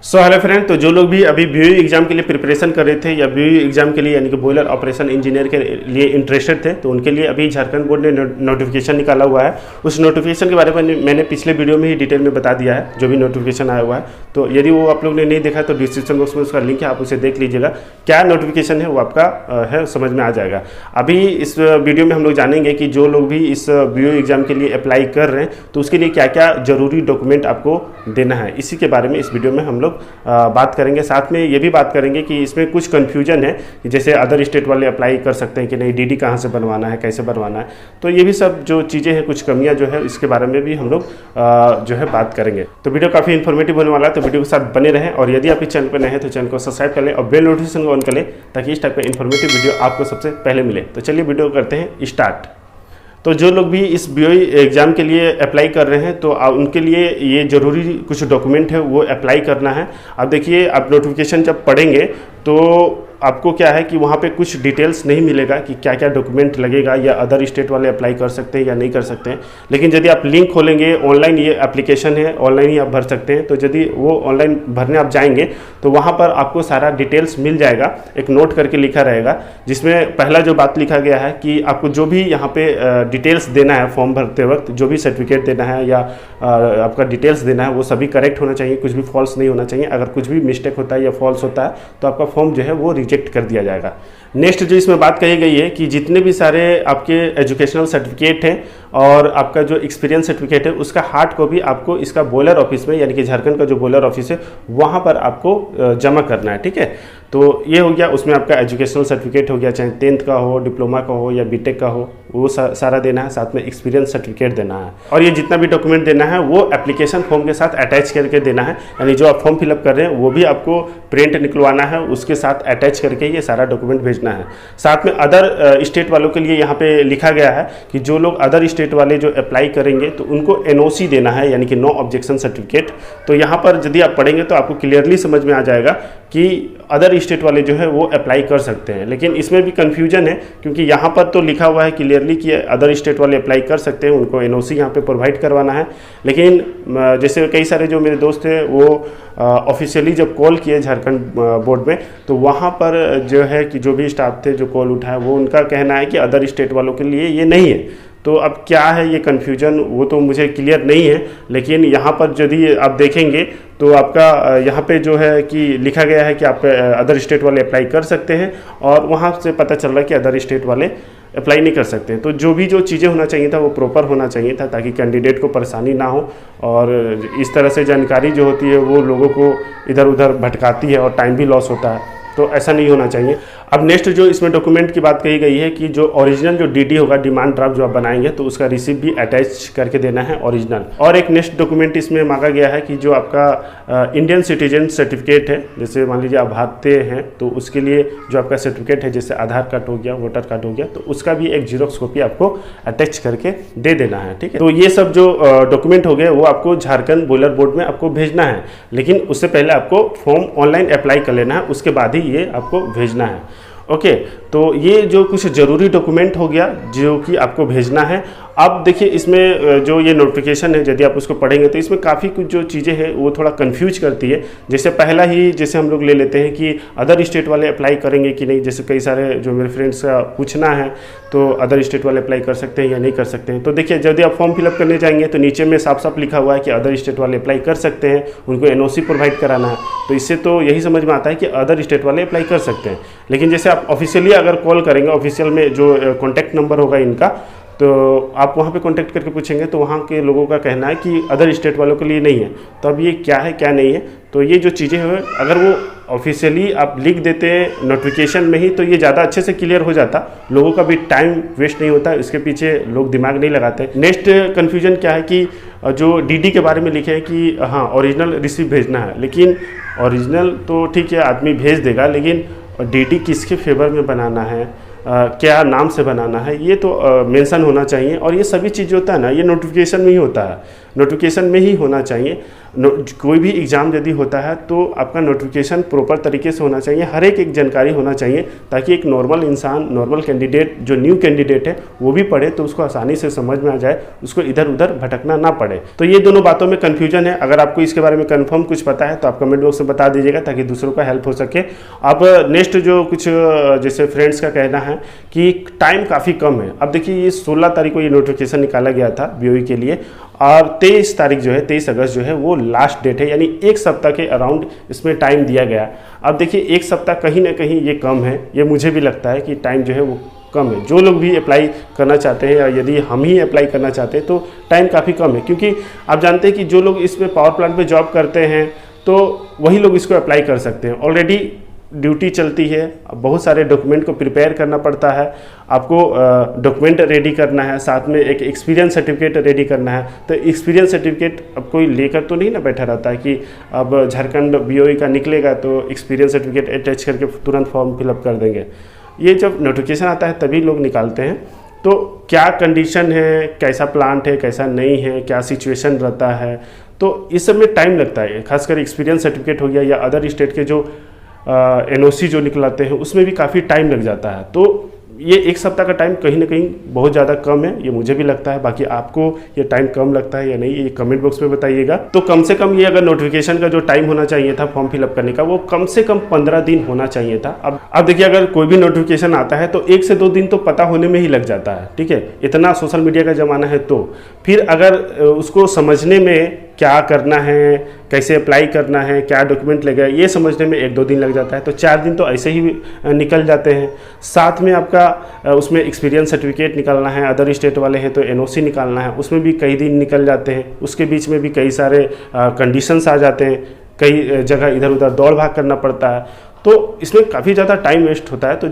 Hello friend, तो जो लोग भी अभी बीओई एग्जाम के लिए प्रिपरेशन कर रहे थे या बीओई एग्जाम के लिए यानी कि बॉयलर ऑपरेशन इंजीनियर के लिए इंटरेस्टेड थे, तो उनके लिए अभी झारखंड बोर्ड ने नोटिफिकेशन निकाला हुआ है। उस नोटिफिकेशन के बारे में मैंने पिछले वीडियो में ही डिटेल में बता दिया है, जो भी नोटिफिकेशन आया हुआ है। तो यदि वो आप लोग ने नहीं देखा तो डिस्क्रिप्शन बॉक्स में उसका लिंक है, आप उसे देख लीजिएगा। क्या नोटिफिकेशन है वो आपका है समझ में आ जाएगा। अभी इस वीडियो में हम लोग जानेंगे कि जो लोग भी इस बीओई एग्जाम के लिए अप्लाई कर रहे हैं तो उसके लिए क्या क्या जरूरी डॉक्यूमेंट आपको देना है, इसी के बारे में इस वीडियो में हम लोग बात करेंगे। साथ में ये भी बात करेंगे कि इसमें कुछ कन्फ्यूजन है कि जैसे अदर स्टेट वाले अप्लाई कर सकते हैं कि नहीं, डीडी कहाँ से बनवाना है, कैसे बनवाना है। तो ये भी सब जो चीज़ें हैं, कुछ कमियां जो है, इसके बारे में भी हम लोग जो है बात करेंगे। तो वीडियो काफ़ी इन्फॉर्मेटिव होने वाला है, तो वीडियो के साथ बने रहें। और यदि आप इस चैनल पर नए हैं तो चैनल को सब्सक्राइब कर लें और बेल नोटिफिकेशन को ऑन कर लें, ताकि इस टाइप का इन्फॉर्मेटिव वीडियो आपको सबसे पहले मिले। तो चलिए वीडियो करते हैं स्टार्ट। तो जो लोग भी इस बीओई एग्ज़ाम के लिए अप्लाई कर रहे हैं तो उनके लिए ये ज़रूरी कुछ डॉक्यूमेंट है वो अप्लाई करना है। अब देखिए, आप नोटिफिकेशन जब पढ़ेंगे तो आपको क्या है कि वहाँ पे कुछ डिटेल्स नहीं मिलेगा कि क्या क्या डॉक्यूमेंट लगेगा या अदर स्टेट वाले अप्लाई कर सकते हैं या नहीं कर सकते हैं। लेकिन यदि आप लिंक खोलेंगे, ऑनलाइन ये एप्लीकेशन है, ऑनलाइन ही आप भर सकते हैं। तो यदि वो ऑनलाइन भरने आप जाएंगे तो वहाँ पर आपको सारा डिटेल्स मिल जाएगा, एक नोट करके लिखा रहेगा, जिसमें पहला जो बात लिखा गया है कि आपको जो भी यहाँ पे डिटेल्स देना है फॉर्म भरते वक्त, जो भी सर्टिफिकेट देना है या आपका डिटेल्स देना है, वो सभी करेक्ट होना चाहिए, कुछ भी फॉल्स नहीं होना चाहिए। अगर कुछ भी मिस्टेक होता है या फॉल्स होता है तो आपका फॉर्म जो है वो रिजेक्ट कर दिया जाएगा। नेक्स्ट जो इसमें बात कही गई है कि जितने भी सारे आपके एजुकेशनल सर्टिफिकेट हैं और आपका जो एक्सपीरियंस सर्टिफिकेट है, उसका हार्ड कॉपी आपको इसका बॉयलर ऑफिस में, यानी कि झारखंड का जो बॉयलर ऑफिस है वहाँ पर आपको जमा करना है। ठीक है, तो ये हो गया। उसमें आपका एजुकेशनल सर्टिफिकेट हो गया, चाहे 10th का हो, डिप्लोमा का हो या बीटेक का हो, वो सारा देना है। साथ में एक्सपीरियंस सर्टिफिकेट देना है और ये जितना भी डॉक्यूमेंट देना है वो एप्लीकेशन फॉर्म के साथ अटैच करके देना है। यानी जो आप फॉर्म फिलअप कर रहे हैं वो भी आपको प्रिंट निकलवाना है, उसके साथ अटैच करके ये सारा डॉक्यूमेंट भेजना है। साथ में अदर स्टेट वालों के लिए यहाँ पे लिखा गया है कि जो लोग अदर स्टेट वाले जो अप्लाई करेंगे तो उनको एनओसी देना है, यानी कि नो ऑब्जेक्शन सर्टिफिकेट। तो यहाँ पर यदि आप पढ़ेंगे तो आपको क्लियरली समझ में आ जाएगा कि अदर स्टेट वाले जो है वो अप्लाई कर सकते हैं। लेकिन इसमें भी कन्फ्यूजन है, क्योंकि यहाँ पर तो लिखा हुआ है क्लियरली कि अदर स्टेट वाले अप्लाई कर सकते हैं, उनको एनओसी यहाँ पे प्रोवाइड करवाना है। लेकिन जैसे कई सारे जो मेरे दोस्त हैं वो ऑफिशियली जब कॉल किए झारखंड बोर्ड में, तो वहाँ पर जो है कि जो भी स्टाफ थे जो कॉल उठाए, वो उनका कहना है कि अदर स्टेट वालों के लिए ये नहीं है। तो अब क्या है ये कन्फ्यूजन, वो तो मुझे क्लियर नहीं है। लेकिन यहाँ पर यदि आप देखेंगे तो आपका यहाँ पे जो है कि लिखा गया है कि आप अदर स्टेट वाले अप्लाई कर सकते हैं, और वहाँ से पता चल रहा है कि अदर स्टेट वाले अप्लाई नहीं कर सकते हैं। तो जो भी जो चीज़ें होना चाहिए था वो प्रॉपर होना चाहिए था, ताकि कैंडिडेट को परेशानी ना हो। और इस तरह से जानकारी जो होती है वो लोगों को इधर उधर भटकाती है और टाइम भी लॉस होता है, तो ऐसा नहीं होना चाहिए। अब नेक्स्ट जो इसमें डॉक्यूमेंट की बात कही गई है कि जो ओरिजिनल जो डीडी होगा, डिमांड ड्राफ्ट जो आप बनाएंगे, तो उसका रिसिप्ट भी अटैच करके देना है ओरिजिनल। और एक नेक्स्ट डॉक्यूमेंट इसमें मांगा गया है कि जो आपका इंडियन सिटीजन सर्टिफिकेट है, जैसे मान लीजिए आप भारतीय हैं तो उसके लिए जो आपका सर्टिफिकेट है, जैसे आधार कार्ड हो गया, वोटर कार्ड हो गया, तो उसका भी एक जीरोक्स कॉपी आपको अटैच करके दे देना है। ठीक है, तो ये सब जो डॉक्यूमेंट हो गए वो आपको झारखंड बॉयलर बोर्ड में आपको भेजना है। लेकिन उससे पहले आपको फॉर्म ऑनलाइन अप्लाई कर लेना है, उसके बाद ही ये आपको भेजना है। ओके, तो ये जो कुछ ज़रूरी डॉक्यूमेंट हो गया जो कि आपको भेजना है। अब देखिए, इसमें जो ये नोटिफिकेशन है, यदि आप उसको पढ़ेंगे तो इसमें काफ़ी कुछ जो चीज़ें हैं वो थोड़ा कंफ्यूज करती है। जैसे पहला ही जैसे हम लोग ले लेते हैं कि अदर स्टेट वाले अप्लाई करेंगे कि नहीं। जैसे कई सारे जो मेरे फ्रेंड्स का पूछना है तो अदर स्टेट वाले अप्लाई कर सकते हैं या नहीं कर सकते हैं। तो देखिए, यदि आप फॉर्म फिलअप करने जाएंगे तो नीचे में साफ साफ लिखा हुआ है कि अदर स्टेट वाले अप्लाई कर सकते हैं, उनको एनओसी प्रोवाइड कराना है। तो इससे तो यही समझ में आता है कि अदर स्टेट वाले अप्लाई कर सकते हैं। लेकिन जैसे आप ऑफिशियली अगर कॉल करेंगे, ऑफिशियल में जो कॉन्टैक्ट नंबर होगा इनका, तो आप वहाँ पे कांटेक्ट करके पूछेंगे तो वहाँ के लोगों का कहना है कि अदर स्टेट वालों के लिए नहीं है। तो अब ये क्या है क्या नहीं है, तो ये जो चीज़ें हैं अगर वो ऑफिशियली आप लिख देते हैं नोटिफिकेशन में ही तो ये ज़्यादा अच्छे से क्लियर हो जाता, लोगों का भी टाइम वेस्ट नहीं होता, इसके पीछे लोग दिमाग नहीं लगाते। नेक्स्ट कन्फ्यूजन क्या है कि जो डीडी के बारे में लिखे हैं कि हाँ ओरिजिनल रिसिप्ट भेजना है। लेकिन ओरिजिनल तो ठीक है आदमी भेज देगा, लेकिन डीडी किसके फेवर में बनाना है, क्या नाम से बनाना है, ये तो मेंशन होना चाहिए। और ये सभी चीज़ जो होता है ना, ये नोटिफिकेशन में ही होता है, नोटिफिकेशन में ही होना चाहिए। कोई भी एग्ज़ाम यदि होता है तो आपका नोटिफिकेशन प्रॉपर तरीके से होना चाहिए, हर एक जानकारी होना चाहिए, ताकि एक नॉर्मल इंसान, नॉर्मल कैंडिडेट, जो न्यू कैंडिडेट है वो भी पढ़े तो उसको आसानी से समझ में आ जाए, उसको इधर उधर भटकना ना पड़े। तो ये दोनों बातों में कन्फ्यूजन है। अगर आपको इसके बारे में कन्फर्म कुछ पता है तो आप कमेंट बॉक्स में बता दीजिएगा, ताकि दूसरों का हेल्प हो सके। अब नेक्स्ट जो कुछ जैसे फ्रेंड्स का कहना है कि टाइम काफ़ी कम है। अब देखिए, ये 16 तारीख को ये नोटिफिकेशन निकाला गया था बीओई के लिए, और 23 तारीख जो है, 23 अगस्त जो है वो लास्ट डेट है, यानी एक सप्ताह के अराउंड इसमें टाइम दिया गया। अब देखिए, एक सप्ताह कहीं ना कहीं ये कम है, ये मुझे भी लगता है कि टाइम जो है वो कम है। जो लोग भी अप्लाई करना चाहते हैं, या यदि हम ही अप्लाई करना चाहते हैं, तो टाइम काफ़ी कम है, क्योंकि आप जानते हैं कि जो लोग इसमें पावर प्लांट पे जॉब करते हैं तो वही लोग इसको अप्लाई कर सकते हैं। ऑलरेडी ड्यूटी चलती है, बहुत सारे डॉक्यूमेंट को प्रिपेयर करना पड़ता है, आपको डॉक्यूमेंट रेडी करना है, साथ में एक एक्सपीरियंस सर्टिफिकेट रेडी करना है। तो एक्सपीरियंस सर्टिफिकेट अब कोई लेकर तो नहीं ना बैठा रहता है कि अब झारखंड बीओई का निकलेगा तो एक्सपीरियंस सर्टिफिकेट अटैच करके तुरंत फॉर्म फिलअप कर देंगे। ये जब नोटिफिकेशन आता है तभी लोग निकालते हैं। तो क्या कंडीशन है, कैसा प्लांट है, कैसा नहीं है, क्या सिचुएशन रहता है, तो इस सब में टाइम लगता है। खासकर एक्सपीरियंस सर्टिफिकेट हो गया या अदर स्टेट के जो एनओसी जो निकलाते हैं, उसमें भी काफ़ी टाइम लग जाता है। तो ये एक सप्ताह का टाइम कहीं ना कहीं बहुत ज़्यादा कम है, ये मुझे भी लगता है। बाकी आपको ये टाइम कम लगता है या नहीं, ये कमेंट बॉक्स में बताइएगा। तो कम से कम ये अगर नोटिफिकेशन का जो टाइम होना चाहिए था फॉर्म फिलअप करने का, वो कम से कम 15 दिन होना चाहिए था। अब देखिए, अगर कोई भी नोटिफिकेशन आता है तो 1 से 2 दिन तो पता होने में ही लग जाता है, ठीक है। इतना सोशल मीडिया का ज़माना है, तो फिर अगर उसको समझने में क्या करना है, कैसे अप्लाई करना है, क्या डॉक्यूमेंट लगेगा, ये समझने में 1-2 दिन लग जाता है। तो 4 दिन तो ऐसे ही निकल जाते हैं। साथ में आपका उसमें एक्सपीरियंस सर्टिफिकेट निकालना है, अदर स्टेट वाले हैं तो एनओसी निकालना है, उसमें भी कई दिन निकल जाते हैं। उसके बीच में भी कई सारे कंडीशंस आ जाते हैं, कई जगह इधर उधर दौड़ भाग करना पड़ता है, तो इसमें काफ़ी ज़्यादा टाइम वेस्ट होता है। तो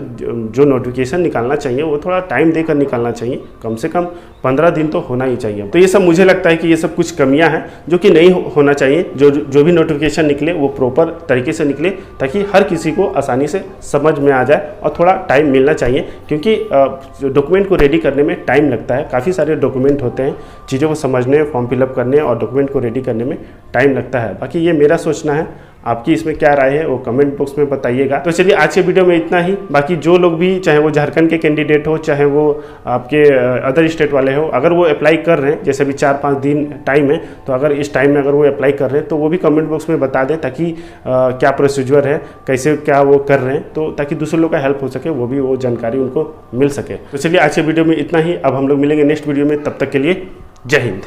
जो नोटिफिकेशन निकालना चाहिए वो थोड़ा टाइम देकर निकालना चाहिए, कम से कम 15 दिन तो होना ही चाहिए। तो ये सब मुझे लगता है कि ये सब कुछ कमियां हैं जो कि नहीं होना चाहिए। जो भी नोटिफिकेशन निकले वो प्रॉपर तरीके से निकले, ताकि हर किसी को आसानी से समझ में आ जाए, और थोड़ा टाइम मिलना चाहिए, क्योंकि डॉक्यूमेंट को रेडी करने में टाइम लगता है। काफ़ी सारे डॉक्यूमेंट होते हैं, चीज़ों को समझने, फॉर्म फिलअप करने और डॉक्यूमेंट को रेडी करने में टाइम लगता है। बाकी ये मेरा सोचना है, आपकी इसमें क्या राय है वो कमेंट बॉक्स में बताइएगा। तो चलिए, आज के वीडियो में इतना ही। बाकी जो लोग भी, चाहे वो झारखंड के कैंडिडेट हो, चाहे वो आपके अदर स्टेट वाले हो, अगर वो अप्लाई कर रहे हैं, जैसे अभी 4-5 दिन टाइम है, तो अगर इस टाइम में अगर वो अप्लाई कर रहे हैं तो वो भी कमेंट बॉक्स में बता दें, ताकि क्या प्रोसीजर है, कैसे क्या वो कर रहे हैं, तो ताकि दूसरे लोग का हेल्प हो सके, वो भी वो जानकारी उनको मिल सके। तो चलिए, आज के वीडियो में इतना ही। अब हम लोग मिलेंगे नेक्स्ट वीडियो में, तब तक के लिए जय हिंद।